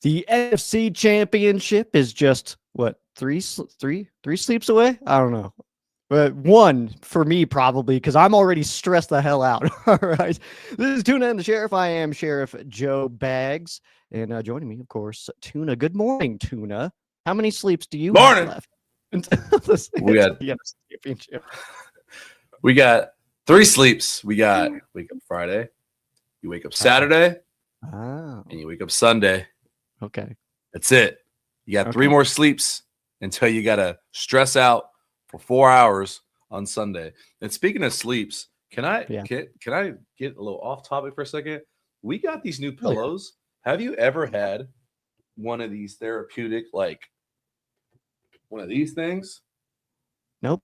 The NFC Championship is just what three sleeps away. I don't know, but one for me probably because I'm already stressed the hell out. All right, this is Tuna and the Sheriff. I am Sheriff Joe Bags, and joining me, of course, Tuna. Good morning, Tuna. How many sleeps do you have Morning. left until the NFC Championship? We got 3 sleeps. We got wake up Friday, you wake up Saturday, and you wake up Sunday. Okay. That's it. You got 3 more sleeps until you got to stress out for 4 hours on Sunday. And speaking of sleeps, can I get a little off topic for a second? We got these new pillows. Have you ever had one of these therapeutic, like one of these things? Nope.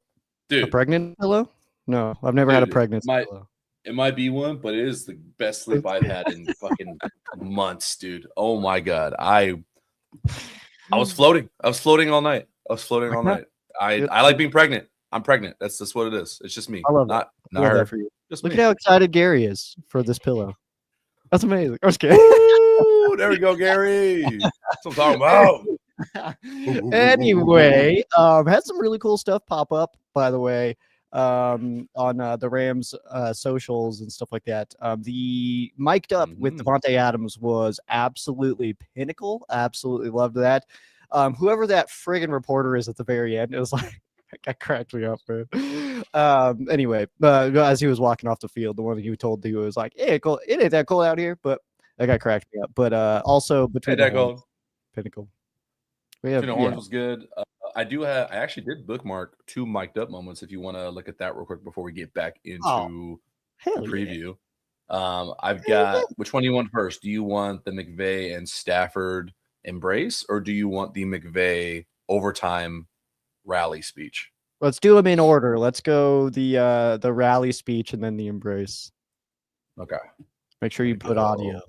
Dude. A pregnant pillow? No, I've never had a pregnancy pillow. It might be one, but it is the best sleep I've had in fucking months, dude. Oh my God. I was floating. I was floating all night. I like being pregnant. I'm pregnant. That's what it is. It's just me. I love not that for you. Just Look me. at how excited Gary is for this pillow. That's amazing. I'm just kidding. Ooh, there we go, Gary. That's what I'm talking about. Anyway, had some really cool stuff pop up, by the way, on the Rams socials and stuff like that. The mic'd up with Devontae Adams was absolutely pinnacle. Absolutely loved that. Whoever that friggin' reporter is at the very end, it was like, that cracked me up, man. Anyway, as he was walking off the field, the one he told you was like, "Hey, cool. It ain't that cold out here," but that guy cracked me up. But also between the horns, pinnacle. Between the horns was good. I actually did bookmark 2 mic'd up moments. If you want to look at that real quick before we get back into the preview. I've got which one do you want first? Do you want the McVay and Stafford embrace, or do you want the McVay overtime rally speech? Let's do them in order. Let's go the rally speech and then the embrace. Okay. Make sure you put audio.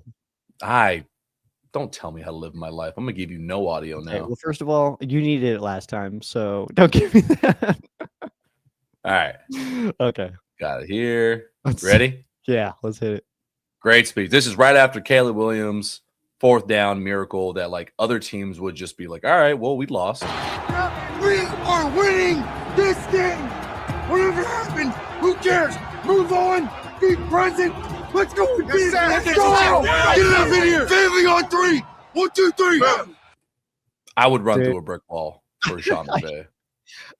Don't tell me how to live my life. I'm gonna give you no audio now. Okay, well, first of all, you needed it last time, so don't give me that. All right. Okay. Got it here. Ready? Yeah, let's hit it. Great speech. This is right after Caleb Williams' 4th down miracle that like other teams would just be like, all right, well, we lost. We are winning this game. Whatever happened, who cares? Move on. Be present. Let's go. Let's go. Get it up in here. Family on 3. 1, 2, 3. I would run through a brick wall for Sean McVay.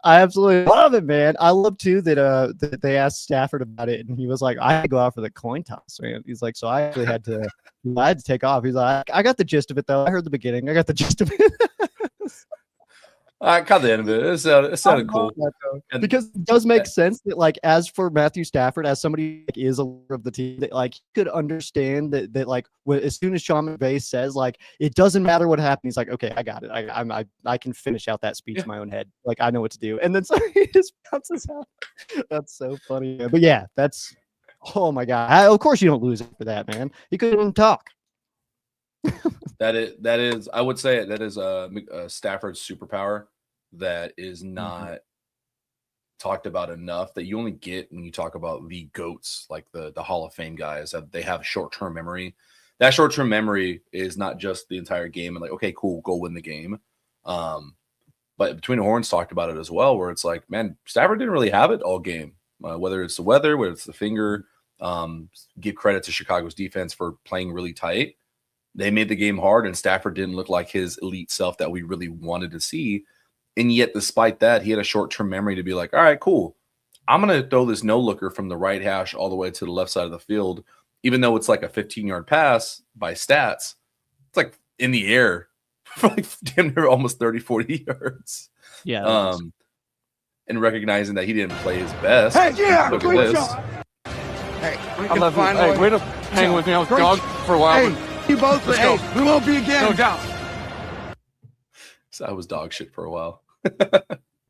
I absolutely love it, man. I love too that they asked Stafford about it, and he was like, "I had to go out for the coin toss, man." He's like, "So I actually had to take off." He's like, "I got the gist of it, though. I heard the beginning. I got the gist of it." I caught the end of it. It sounded cool. Because it does make sense that, like, as for Matthew Stafford, as somebody like, is a leader of the team, that like he could understand that like as soon as Sean McVay says like it doesn't matter what happened, he's like, okay, I got it. I can finish out that speech in my own head. Like I know what to do, and then so he just bounces out. That's so funny. But yeah, that's oh my god. Of course you don't lose it for that, man. He couldn't even talk. That is. I would say that is Stafford's superpower that is not talked about enough. That you only get when you talk about the GOATs, like the Hall of Fame guys. That they have short-term memory. That short-term memory is not just the entire game and like, okay, cool, go win the game. But Between the Horns talked about it as well, where it's like, man, Stafford didn't really have it all game. Whether it's the weather, whether it's the finger. Give credit to Chicago's defense for playing really tight. They made the game hard, and Stafford didn't look like his elite self that we really wanted to see. And yet, despite that, he had a short-term memory to be like, all right, cool. I'm going to throw this no-looker from the right hash all the way to the left side of the field, even though it's like a 15-yard pass by stats. It's like in the air for like damn near almost 30, 40 yards. Yeah. And recognizing that he didn't play his best. Hey, yeah, look great at this. shot. Hey, I love you. Hey, way to hang with me. I was dog for a while. Hey, you both, but hey, we won't be again. No doubt. So I was dog shit for a while.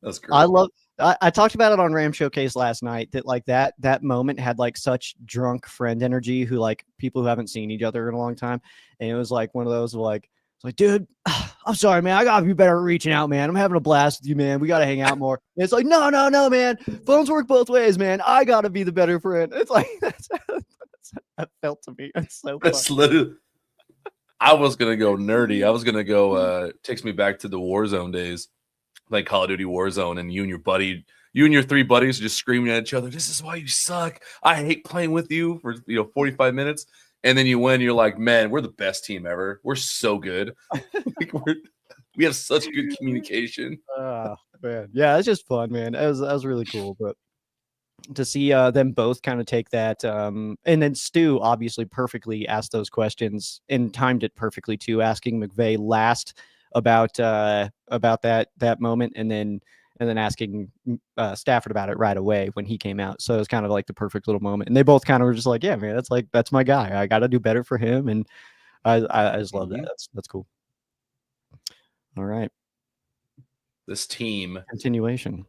That's great. I talked about it on Ram Showcase last night that like that moment had like such drunk friend energy who like people who haven't seen each other in a long time. And it was like one of those like, it's like, dude, I'm sorry, man. I gotta be better at reaching out, man. I'm having a blast with you, man. We gotta hang out more. And it's like, no, man. Phones work both ways, man. I gotta be the better friend. It's like that's how that felt to me. It's so That's funny. literally I was gonna go nerdy. I was gonna go. Takes me back to the Warzone days, like Call of Duty Warzone, and you and your three buddies are just screaming at each other. This is why you suck. I hate playing with you for 45 minutes, and then you win. You're like, man, we're the best team ever. We're so good. We have such good communication. Man. Yeah, it's just fun, man. That was really cool, but to see them both kind of take that, and then Stu obviously perfectly asked those questions and timed it perfectly too, asking McVay last about that moment, and then asking Stafford about it right away when he came out. So it was kind of like the perfect little moment, and they both kind of were just like, yeah, man, that's my guy. I got to do better for him, and I just love that. That's cool. All right, this team continuation.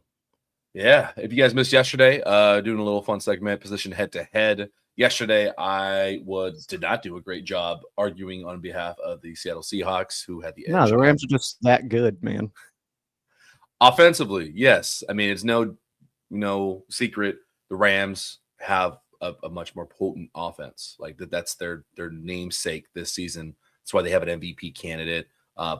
Yeah, if you guys missed yesterday, doing a little fun segment, position head to head. Yesterday, I did not do a great job arguing on behalf of the Seattle Seahawks, who had the edge. No, the Rams are just that good, man. Offensively, yes. I mean, it's no secret the Rams have a much more potent offense. Like that's their namesake this season. That's why they have an MVP candidate.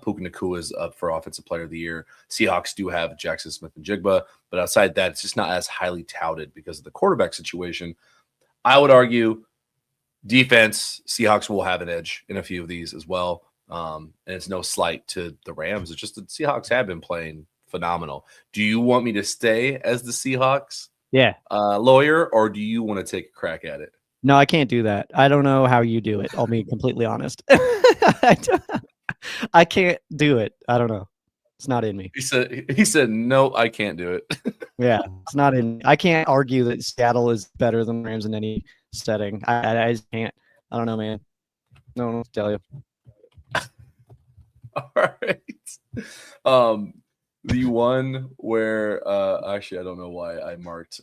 Puka Nacua is up for Offensive Player of the Year. Seahawks do have Jackson Smith and Jigba, but outside that, it's just not as highly touted because of the quarterback situation. I would argue defense, Seahawks will have an edge in a few of these as well. And it's no slight to the Rams. It's just the Seahawks have been playing phenomenal. Do you want me to stay as the Seahawks lawyer, or do you want to take a crack at it? No, I can't do that. I don't know how you do it. I'll be completely honest. I can't do it. I don't know. It's not in me. He said, no, I can't do it. Yeah, it's not in. I can't argue that Seattle is better than the Rams in any setting. I just can't. I don't know, man. No one will tell you. All right. The one where actually I don't know why I marked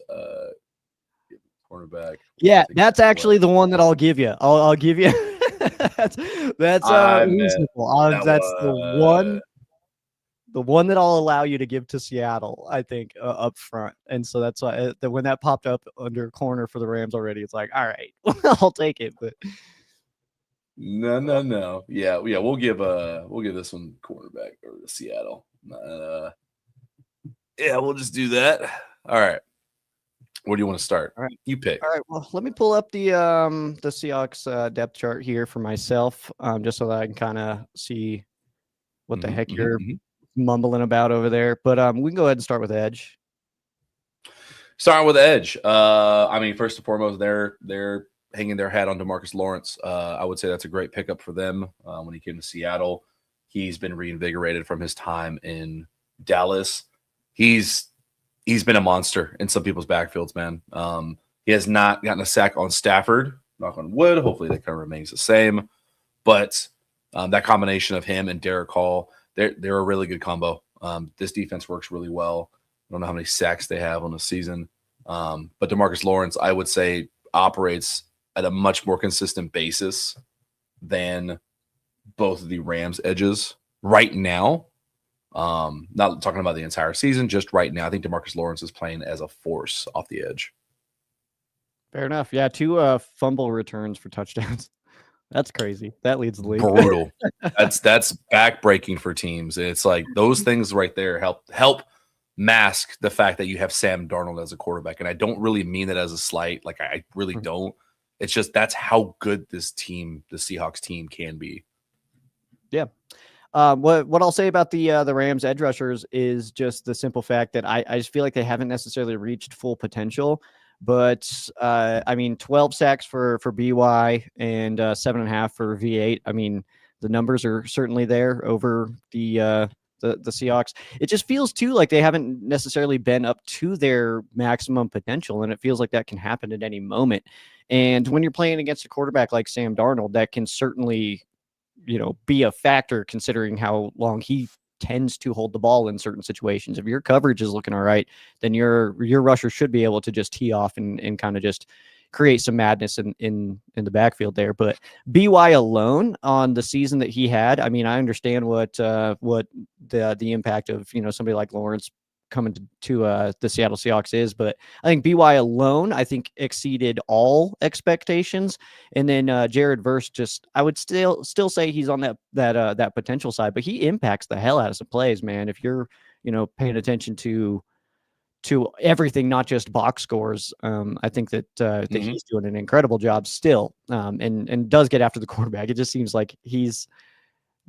cornerback. Yeah, that's actually the one that I'll give you. I'll give you. that's reasonable. That's the one that I'll allow you to give to Seattle, I think, up front. And so that's why when that popped up under corner for the Rams already, it's like, all right, I'll take it. But no. Yeah, we'll give this one cornerback over to Seattle. Yeah, we'll just do that. All right. Where do you want to start? All right. You pick. All right. Well, let me pull up the Seahawks depth chart here for myself, just so that I can kind of see what the heck you're mumbling about over there. But we can go ahead and start with edge. Starting with edge. I mean, first and foremost, they're hanging their hat on DeMarcus Lawrence. I would say that's a great pickup for them. When he came to Seattle, he's been reinvigorated from his time in Dallas. He's been a monster in some people's backfields, man. He has not gotten a sack on Stafford, knock on wood. Hopefully that kind of remains the same. But that combination of him and Derek Hall, they're a really good combo. This defense works really well. I don't know how many sacks they have on the season. But DeMarcus Lawrence, I would say, operates at a much more consistent basis than both of the Rams edges right now. Not talking about the entire season, just right now. I think DeMarcus Lawrence is playing as a force off the edge. Fair enough. Yeah, 2 fumble returns for touchdowns. That's crazy. That leads the league. Brutal. That's backbreaking for teams. It's like those things right there help mask the fact that you have Sam Darnold as a quarterback. And I don't really mean that as a slight. Like I really don't. It's just that's how good this team, the Seahawks team, can be. Yeah. What I'll say about the Rams edge rushers is just the simple fact that I just feel like they haven't necessarily reached full potential. But I mean, 12 sacks for BY and 7.5 for V8. I mean, the numbers are certainly there over the Seahawks. It just feels too like they haven't necessarily been up to their maximum potential, and it feels like that can happen at any moment. And when you're playing against a quarterback like Sam Darnold, that can certainly, be a factor considering how long he tends to hold the ball in certain situations. If your coverage is looking all right, then your rusher should be able to just tee off and kind of just create some madness in the backfield there. But BY alone on the season that he had, I mean, I understand what the impact of somebody like Lawrence coming to the Seattle Seahawks is. But I think BY alone, I think, exceeded all expectations. And then Jared Verse, just I would still say he's on that potential side, but he impacts the hell out of some plays, man. If you're paying attention to everything, not just box scores. I think that he's doing an incredible job still, and does get after the quarterback. It just seems like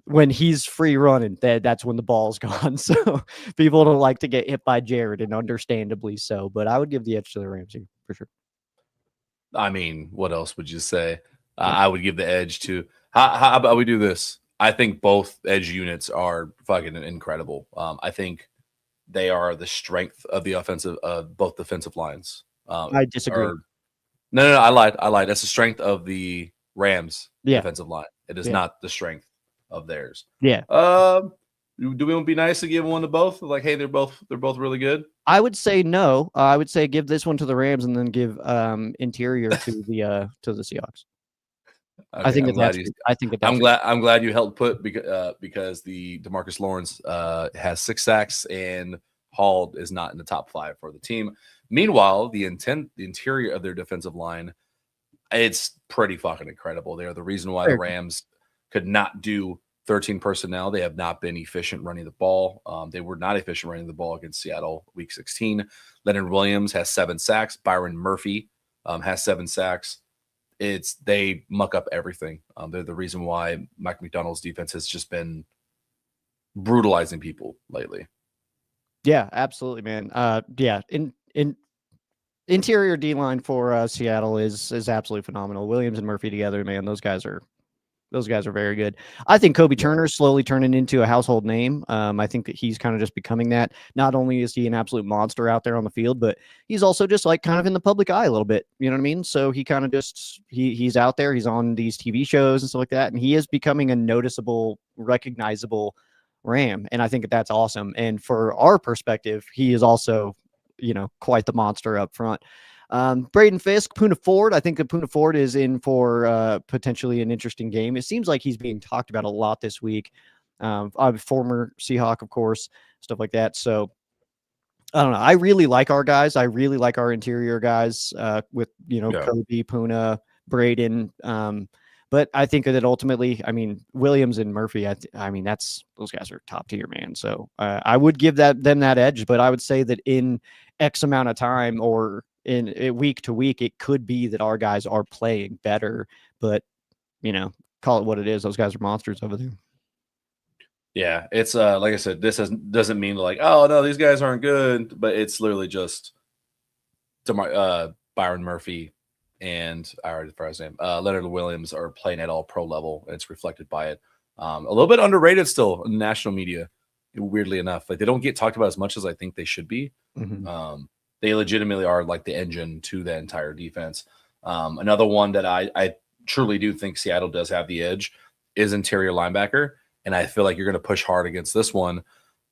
when he's free running, that's when the ball's gone. So people don't like to get hit by Jared, and understandably so. But I would give the edge to the Rams here for sure. I mean, what else would you say? I would give the edge to. How about we do this? I think both edge units are fucking incredible. I think they are the strength of the offensive, both defensive lines. I disagree. No, I lied. That's the strength of the Rams defensive line. It is not the strength of theirs. Yeah. Do we want to be nice to give one to both? Like, hey, they're both really good. I would say no. I would say give this one to the Rams and then give interior to the Seahawks. Okay, I think I'm glad you helped put because the DeMarcus Lawrence has 6 sacks and Hall is not in the top 5 for the team. Meanwhile, the interior of their defensive line, it's pretty fucking incredible. They are the reason why the Rams could not do 13 personnel. They have not been efficient running the ball. They were not efficient running the ball against Seattle week 16. Leonard Williams has 7 sacks. Byron Murphy has 7 sacks. They muck up everything. They're the reason why Mike McDonald's defense has just been brutalizing people lately. Yeah, absolutely, man. In interior D line for Seattle is absolutely phenomenal. Williams and Murphy together, man. Those guys are very good. I think Kobe Turner is slowly turning into a household name. I think that he's kind of just becoming that. Not only is he an absolute monster out there on the field, but he's also just like kind of in the public eye a little bit. You know what I mean? So he kind of just he's out there. He's on these TV shows and stuff like that, and he is becoming a noticeable, recognizable Ram. And I think that's awesome. And for our perspective, he is also, quite the monster up front. Braden Fisk, Poona Ford. I think that Poona Ford is in for potentially an interesting game. It seems like he's being talked about a lot this week. Former Seahawk, of course, stuff like that. So I don't know. I really like our guys. I really like our interior guys with, Kobe, Poona, Braden. But I think that ultimately, Williams and Murphy, those guys are top tier, man. So I would give them that edge, but I would say that in X amount of time or in week to week, it could be that our guys are playing better, but call it what it is. Those guys are monsters over there. Yeah, it's like I said, this doesn't mean like, oh no, these guys aren't good, but it's literally just Byron Murphy and I already forgot his name. Leonard Williams are playing at all pro level, and it's reflected by it. A little bit underrated still in national media, weirdly enough. Like they don't get talked about as much as I think they should be. Mm-hmm. They legitimately are like the engine to the entire defense. Another one that I truly do think Seattle does have the edge is interior linebacker. And I feel like you're going to push hard against this one.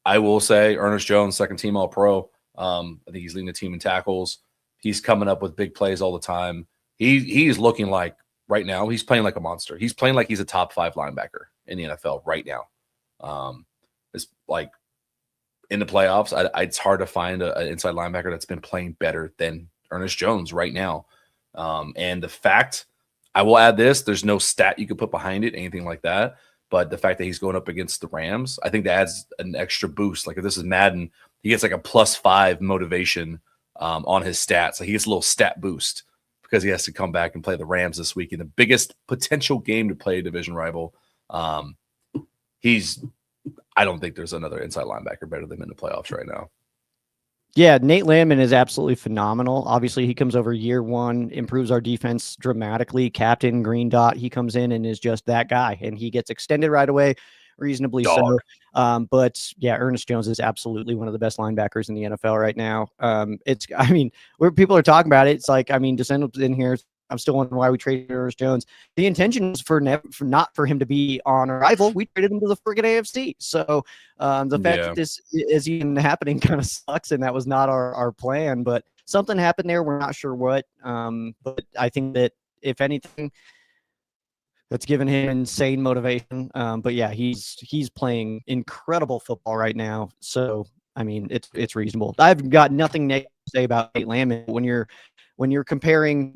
I will say Ernest Jones, second team All-Pro. I think he's leading the team in tackles. He's coming up with big plays all the time. He's looking like right now, he's playing like a monster. He's playing like he's a top 5 linebacker in the NFL right now. It's like in the playoffs, it's hard to find an inside linebacker that's been playing better than Ernest Jones right now. And the fact, I will add this, there's no stat you could put behind it, anything like that. But the fact that he's going up against the Rams, I think that adds an extra boost. Like if this is Madden, he gets like a +5 motivation on his stats. Like he gets a little stat boost because he has to come back and play the Rams this week in the biggest potential game to play a division rival. I don't think there's another inside linebacker better than him in the playoffs right now. Yeah, Nate Landman is absolutely phenomenal. Obviously, he comes over year one, improves our defense dramatically. Captain, green dot, he comes in and is just that guy, and he gets extended right away, reasonably so. But yeah, Ernest Jones is absolutely one of the best linebackers in the NFL right now. Where people are talking about it, it's like, Descendant's in here. I'm still wondering why we traded Ernest Jones. The intention was not for him to be on arrival. We traded him to the friggin' AFC. So the fact that this is even happening kind of sucks, and that was not our plan. But something happened there. We're not sure what. But I think that if anything, that's given him insane motivation. But yeah, he's playing incredible football right now. So I mean, it's reasonable. I've got nothing negative to say about Nate Landman. When you're comparing,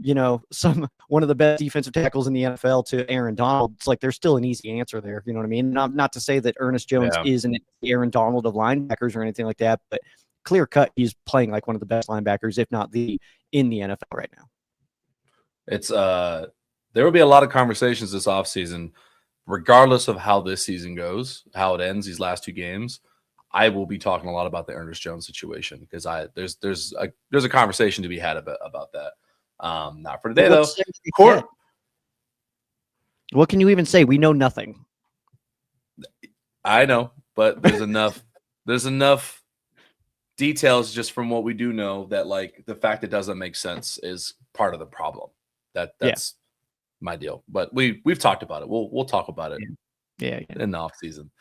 one of the best defensive tackles in the NFL to Aaron Donald, it's like there's still an easy answer there. You know what I mean? Not to say that Ernest Jones isn't the Aaron Donald of linebackers or anything like that, but clear cut, he's playing like one of the best linebackers, if not in the NFL right now. It's there will be a lot of conversations this offseason, regardless of how this season goes, how it ends, these last 2 games. I will be talking a lot about the Ernest Jones situation because there's a conversation to be had about that. Not for today though. What can you even say? We know nothing. I know, but there's enough details just from what we do know that like the fact it doesn't make sense is part of the problem. That's my deal. But we've talked about it. We'll talk about it in the off season.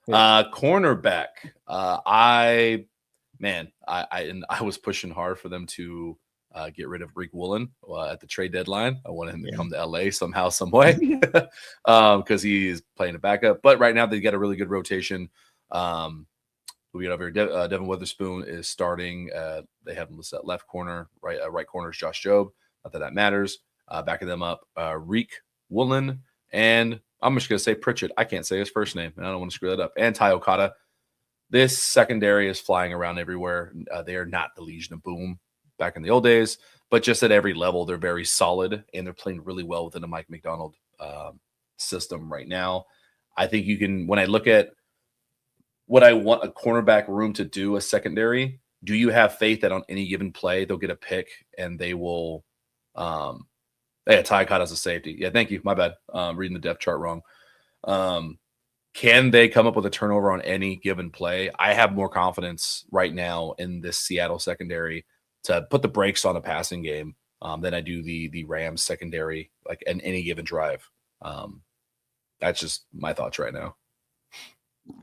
Cornerback. I was pushing hard for them to get rid of Rick Woolen at the trade deadline. I wanted him to come to LA somehow, some way, because he's playing a backup. But right now they got a really good rotation. We got over here. Devin Witherspoon is starting. They have him listed at left corner. Right corner is Josh Jobe. Not that matters. Backing them up, Rick Woolen, and I'm just going to say Pritchett. I can't say his first name, and I don't want to screw that up. And Ty Okada. This secondary is flying around everywhere. They are not the Legion of Boom back in the old days, but just at every level, they're very solid, and they're playing really well within the Mike McDonald system right now. I think you can, when I look at what I want a cornerback room to do, a secondary, do you have faith that on any given play they'll get a pick and they will Ty Okada's a safety. Yeah, thank you. My bad. Reading the depth chart wrong. Can they come up with a turnover on any given play? I have more confidence right now in this Seattle secondary to put the brakes on a passing game than I do the Rams secondary, like in any given drive. That's just my thoughts right now.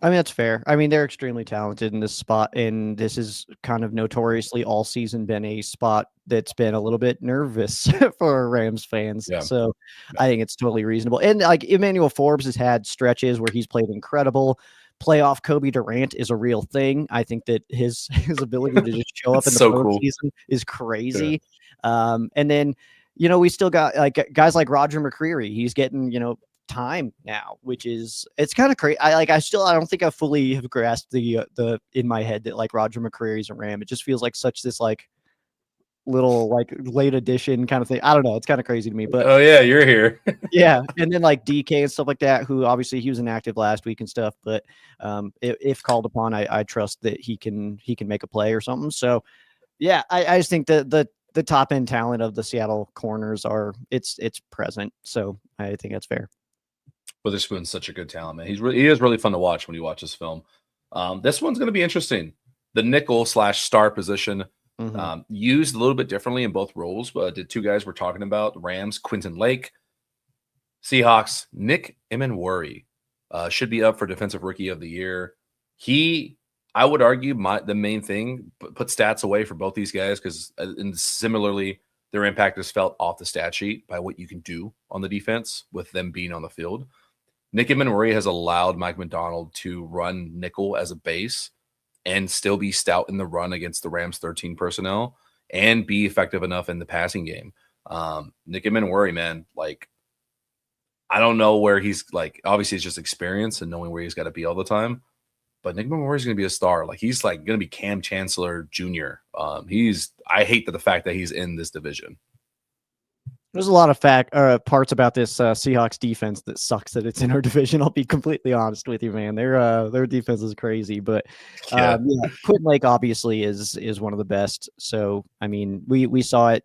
I mean, that's fair. I mean, they're extremely talented in this spot, and this is kind of notoriously all season been a spot that's been a little bit nervous for Rams fans. Yeah. So I think it's totally reasonable. And like Emmanuel Forbes has had stretches where he's played incredible. Playoff Kobe Durant is a real thing. I think that his ability to just show up in the postseason is crazy. Yeah. And then, we still got like guys like Roger McCreary. He's getting, time now, which is, it's kind of crazy. I don't think I fully have grasped the in my head that like Roger McCreary's a Ram. It just feels like such this like little like late edition kind of thing. I don't know. It's kind of crazy to me, but oh yeah, you're here. Yeah. And then like DK and stuff like that, who obviously he was inactive last week and stuff, but if called upon, I trust that he can make a play or something. So yeah, I just think that the top end talent of the Seattle corners it's present. So I think that's fair. Witherspoon's such a good talent, man. He is really fun to watch when you watch this film. This one's going to be interesting. The nickel / star position used a little bit differently in both roles. But the 2 guys we're talking about, the Rams, Quentin Lake, Seahawks, Nick Emmanwori should be up for Defensive Rookie of the Year. I would argue, the main thing, put stats away for both these guys because, and similarly, their impact is felt off the stat sheet by what you can do on the defense with them being on the field. Nick Emmanwori has allowed Mike McDonald to run nickel as a base and still be stout in the run against the Rams 13 personnel and be effective enough in the passing game. Nick Emmanwori, man, like, I don't know where he's like, obviously it's just experience and knowing where he's got to be all the time, but Nick Emmanwori is going to be a star. Like, he's like going to be Cam Chancellor Jr. I hate the fact that he's in this division. There's a lot of parts about this Seahawks defense that sucks that it's in our division. I'll be completely honest with you, man. Their defense is crazy, but Quentin Lake obviously is one of the best. So I mean, we saw it.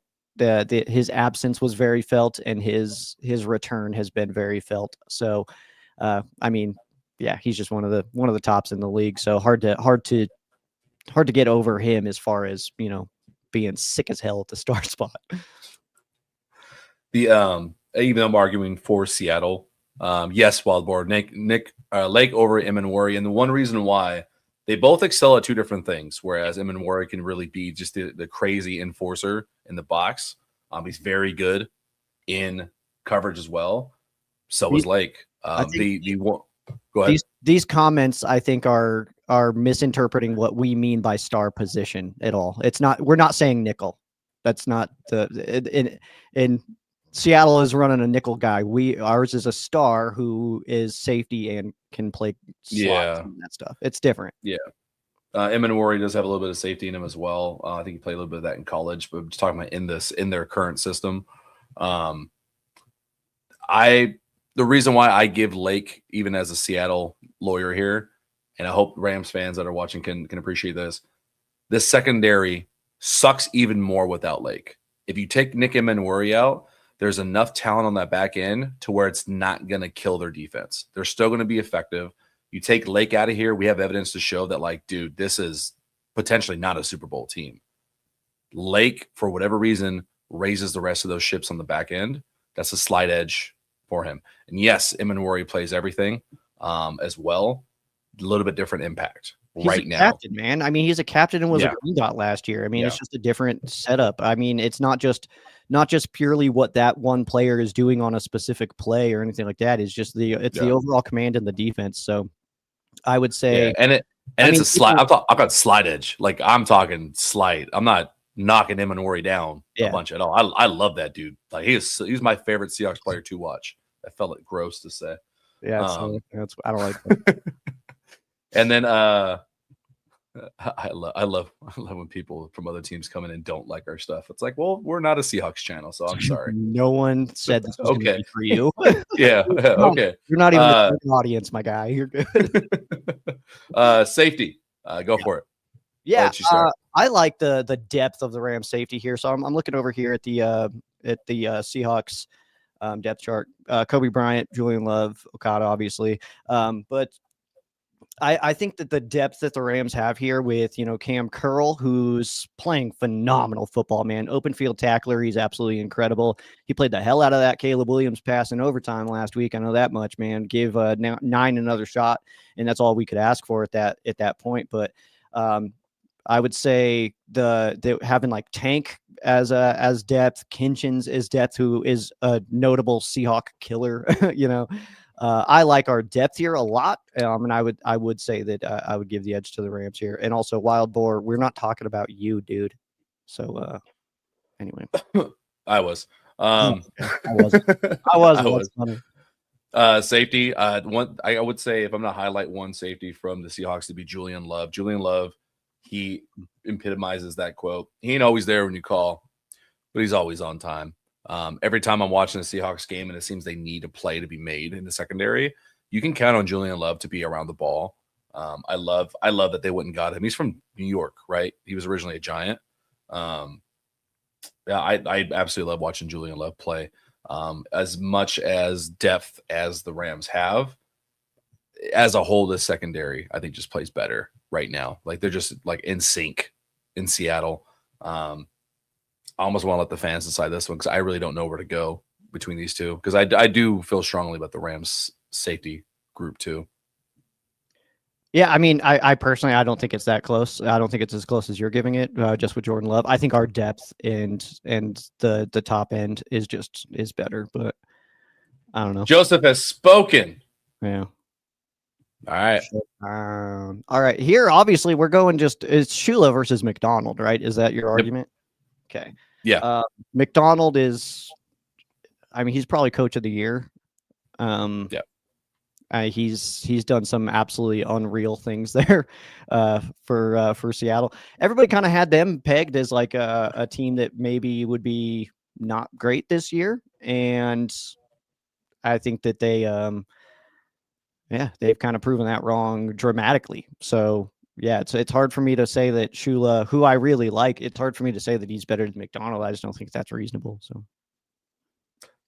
His absence was very felt, and his return has been very felt. So I mean, yeah, he's just one of the tops in the league. So hard to get over him as far as being sick as hell at the star spot. Even though I'm arguing for Seattle, yes, Wildboard, Nick Lake over Emmanwori, and the one reason why they both excel at 2 different things. Whereas Emmanwori can really be just the crazy enforcer in the box. He's very good in coverage as well. So is Lake. Go ahead. These comments, I think, are misinterpreting what we mean by star position at all. It's not. We're not saying nickel. That's not in Seattle is running a nickel guy. Ours is a star who is safety and can play slots and that stuff. It's different. Yeah. Emanwari does have a little bit of safety in him as well. I think he played a little bit of that in college, but I'm just talking about in their current system. The reason why I give Lake, even as a Seattle lawyer here, and I hope Rams fans that are watching can appreciate this secondary sucks even more without Lake. If you take Nick Emanwari out, there's enough talent on that back end to where it's not going to kill their defense. They're still going to be effective. You take Lake out of here, we have evidence to show that, like, dude, this is potentially not a Super Bowl team. Lake, for whatever reason, raises the rest of those ships on the back end. That's a slight edge for him. And yes, Emanwari plays everything as well. A little bit different impact right now. Captain, man. I mean, he's a captain and was a green dot last year. I mean, it's just a different setup. I mean, it's not just purely what that one player is doing on a specific play or anything like that. It's just the overall command in the defense. So I would say, it's a slide. I've got slide edge. Like, I'm talking slide. I'm not knocking Emanwari down a bunch at all. I love that dude. Like, he's my favorite Seahawks player to watch. I felt it gross to say. Yeah, I don't like that. And then I love when people from other teams come in and don't like our stuff. It's like, well, we're not a Seahawks channel, so I'm sorry. No one said this was okay for you. Okay. You're not even the audience, my guy. You're good. Safety. Go for it. Yeah, I like the depth of the Rams safety here. So I'm looking over here at the Seahawks depth chart. Kobe Bryant, Julian Love, Okada, obviously. But I think that the depth that the Rams have here with, Cam Curl, who's playing phenomenal football, man. Open field tackler. He's absolutely incredible. He played the hell out of that Caleb Williams pass in overtime last week. I know that much, man. Give 9 another shot, and that's all we could ask for at that point. But I would say the having like Tank as depth, Kinchins is depth, who is a notable Seahawk killer, I like our depth here a lot, and I would say that I would give the edge to the Rams here, and also Wild Boar. We're not talking about you, dude. So anyway, I was. I was. Safety. I would say, if I'm going to highlight one safety from the Seahawks, to be Julian Love. Julian Love, he epitomizes that quote. He ain't always there when you call, but he's always on time. Every time I'm watching a Seahawks game and it seems they need a play to be made in the secondary, you can count on Julian Love to be around the ball. I love that they went and got him. He's from New York, right? He was originally a Giant. I absolutely love watching Julian Love play. As much as depth as the Rams have, as a whole, this secondary, I think, just plays better right now. Like, they're just like in sync in Seattle. I almost want to let the fans decide this one, because I really don't know where to go between these two, because I do feel strongly about the Rams safety group too. Yeah, I mean, I personally, I don't think it's that close. I don't think it's as close as you're giving it, just with Jordan Love. I think our depth and the top end is better, but I don't know. Joseph has spoken. Yeah. All right. All right. Here, obviously, we're going it's Shula versus McDonald, right? Is that your argument? Okay. Yeah. McDonald is, I mean, he's probably coach of the year. Yeah. He's done some absolutely unreal things there for Seattle. Everybody kind of had them pegged as like a team that maybe would be not great this year, and I think that they've kind of proven that wrong dramatically. So yeah, it's hard for me to say that Shula, who I really like, it's hard for me to say that he's better than McDonald. I just don't think that's reasonable. So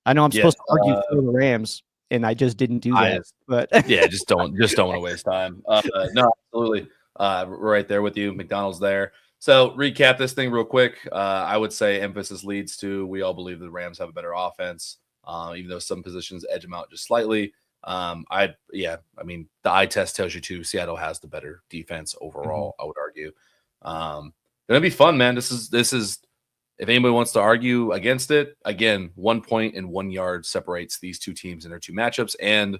I know I'm supposed to argue for the Rams, and I just didn't do that. But yeah, just don't want to waste time. No, absolutely. Right there with you. McDonald's there. So recap this thing real quick. I would say emphasis leads to, we all believe the Rams have a better offense, even though some positions edge them out just slightly. I mean, the eye test tells you too, Seattle has the better defense overall. I would argue. Gonna be fun, man. This is if anybody wants to argue against it, again, 1 point and 1 yard separates these two teams in their two matchups, and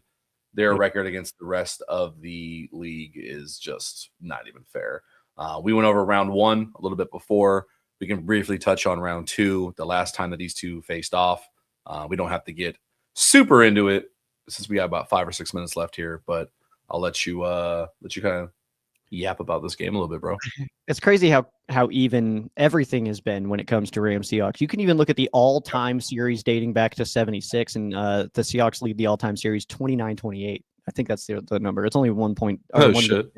their record against the rest of the league is just not even fair. We went over round 1 a little bit before. We can briefly touch on round 2, the last time that these two faced off. We don't have to get super into it since we have about 5 or 6 minutes left here, but I'll let you kind of yap about this game a little bit, bro. It's crazy how even everything has been when it comes to Rams Seahawks. You can even look at the all-time series dating back to 76, and the Seahawks lead the all-time series 29-28. I think that's the number. It's only 1 point. Shit.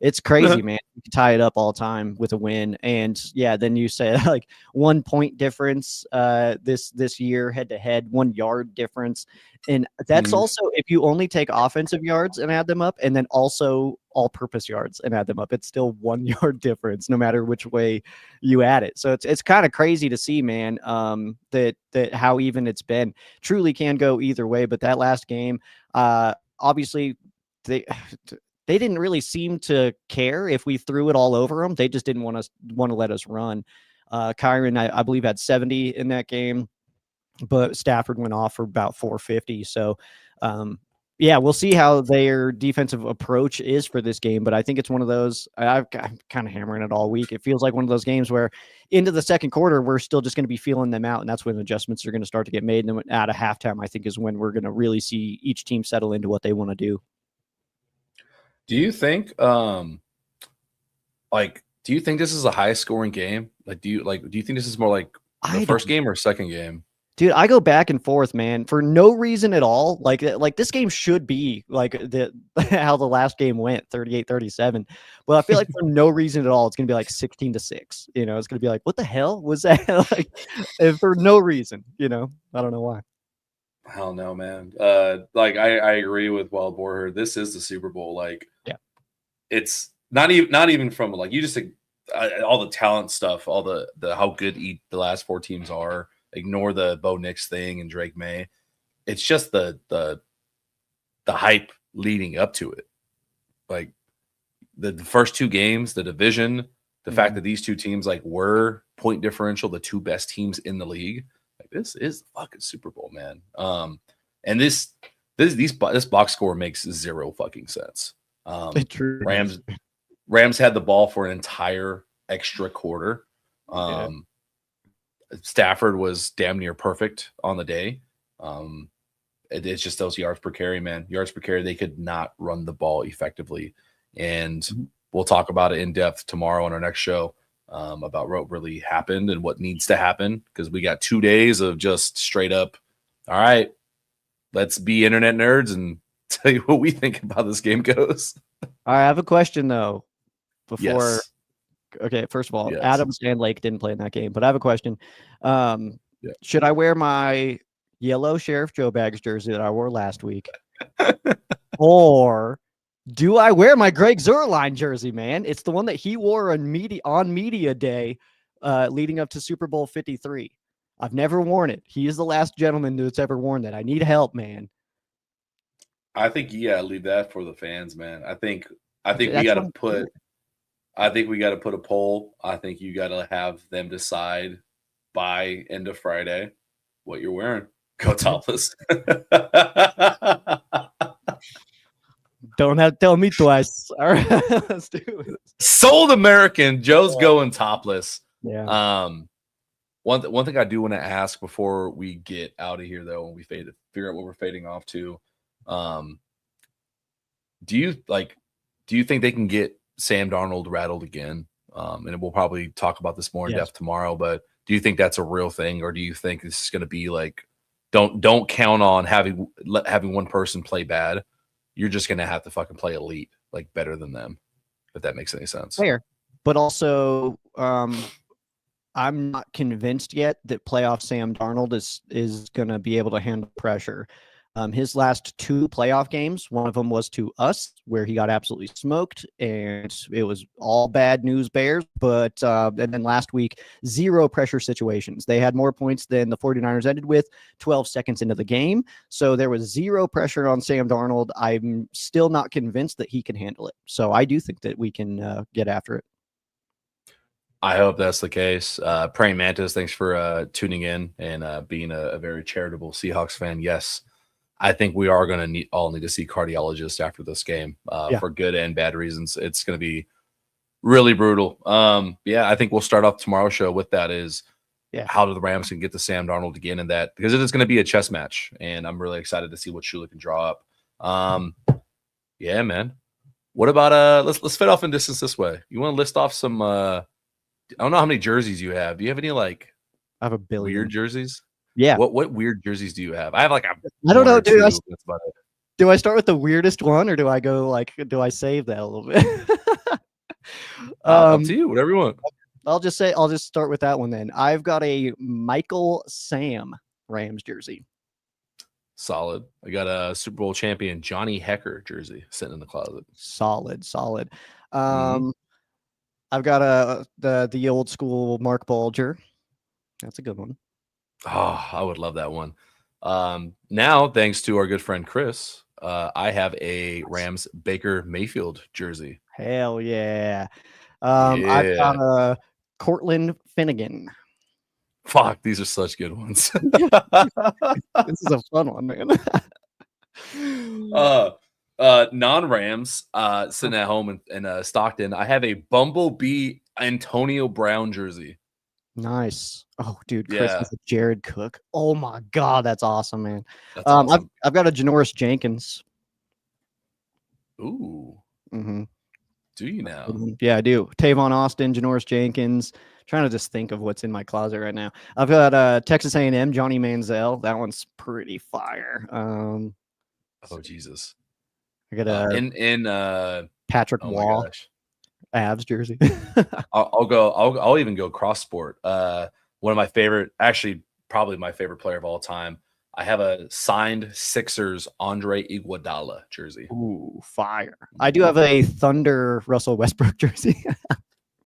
It's crazy, man. You can tie it up all time with a win. And yeah, then you say like 1 point difference this year head to head, 1 yard difference. And that's also if you only take offensive yards and add them up, and then also all purpose yards and add them up, it's still 1 yard difference no matter which way you add it. So it's kind of crazy to see, man, that how even it's been. Truly can go either way. But that last game, obviously they didn't really seem to care if we threw it all over them. They just didn't want to let us run. Kyron, I believe, had 70 in that game, but Stafford went off for about 450. So, yeah, we'll see how their defensive approach is for this game. But I think it's one of those, I'm kind of hammering it all week. It feels like one of those games where into the second quarter, we're still just going to be feeling them out. And that's when adjustments are going to start to get made. And then at a halftime, I think is when we're going to really see each team settle into what they want to do. Do you think do you think this is a high scoring game? Do you think this is more like the first game or second game? Dude, I go back and forth, man, for no reason at all. Like this game should be like how the last game went, 38-37. But I feel like for no reason at all, it's gonna be like 16-6. You know, it's gonna be like, what the hell was that? Like, for no reason, you know. I don't know why. Hell no, man. I agree with Wild Boar here. This is the Super Bowl. Like, yeah, it's not even from like you just all the talent stuff, all the how good the last 4 teams are. Ignore the Bo Nix thing and Drake May. It's just the hype leading up to it. Like the first 2 games, the division, the fact that these 2 teams like were point differential, the 2 best teams in the league. Like this is the fucking Super Bowl, man. And this box score makes 0 fucking sense. Rams had the ball for an entire extra quarter. Stafford was damn near perfect on the day. It's just those yards per carry, man. Yards per carry, they could not run the ball effectively. And we'll talk about it in depth tomorrow on our next show. About what really happened and what needs to happen, because we got 2 days of just straight up, all right, let's be internet nerds and tell you what we think about this game goes. I have a question though. Yes. Okay, first of all, yes. Adams and Lake didn't play in that game, but I have a question. Should I wear my yellow Sheriff Joe Bags jersey that I wore last week, or do I wear my Greg Zuerlein jersey, man? It's the one that he wore on media day leading up to Super Bowl 53. I've never worn it. He is the last gentleman that's ever worn that. I need help, man. I think leave that for the fans, man. I think we got to put a poll. I think you got to have them decide by end of Friday what you're wearing. Go topless. Don't have to tell me twice. All right, let's do it. Sold American. Joe's going topless. Yeah. One thing I do want to ask before we get out of here, though, when we figure out what we're fading off to, do you think they can get Sam Darnold rattled again? And we'll probably talk about this more in depth tomorrow. But do you think that's a real thing, or do you think this is going to be like, don't count on having one person play bad? You're just going to have to fucking play elite, like better than them, if that makes any sense. Fair. But also, I'm not convinced yet that playoff Sam Darnold is going to be able to handle pressure. His last 2 playoff games, one of them was to us, where he got absolutely smoked, and it was all bad news Bears. But and then last week, 0 pressure situations. They had more points than the 49ers ended with 12 seconds into the game. So there was 0 pressure on Sam Darnold. I'm still not convinced that he can handle it. So I do think that we can get after it. I hope that's the case. Praying Mantis, thanks for tuning in and being a very charitable Seahawks fan. Yes. I think we are going to all need to see cardiologists after this game for good and bad reasons. It's going to be really brutal. I think we'll start off tomorrow's show with that is how do the Rams can get to Sam Darnold again in that, because it is going to be a chess match, and I'm really excited to see what Shula can draw up. Yeah, man. What about let's fit off in distance this way. You want to list off some I don't know how many jerseys you have. Do you have any like I have a billion weird jerseys? Yeah. What weird jerseys do you have? I have like I don't know, dude. That's about it. Do I start with the weirdest one, or do I go like do I save that a little bit? Up to you, whatever you want. I'll just start with that one then. I've got a Michael Sam Rams jersey. Solid. I got a Super Bowl champion Johnny Hecker jersey sitting in the closet. Solid. I've got the old school Mark Bulger. That's a good one. Oh, I would love that one. Now, thanks to our good friend Chris, I have a Rams Baker Mayfield jersey. Hell yeah. I've got a Cortland Finnegan. Fuck, these are such good ones. This is a fun one, man. Non-Rams, sitting at home in Stockton, I have a Bumblebee Antonio Brown jersey. Nice. Oh, dude, Chris is a Jared Cook. Oh my God, that's awesome, man. That's awesome. I've got a Janoris Jenkins. Ooh. Mm-hmm. Do you now? Yeah, I do. Tavon Austin, Janoris Jenkins. Trying to just think of what's in my closet right now. I've got Texas A&M, Johnny Manziel. That one's pretty fire. Oh Jesus! I got a Patrick Wall Avs jersey. I'll even go cross sport. One of my favorite, actually probably my favorite player of all time. I have a signed Sixers Andre Iguodala jersey. Ooh, fire! I do have a Thunder Russell Westbrook jersey.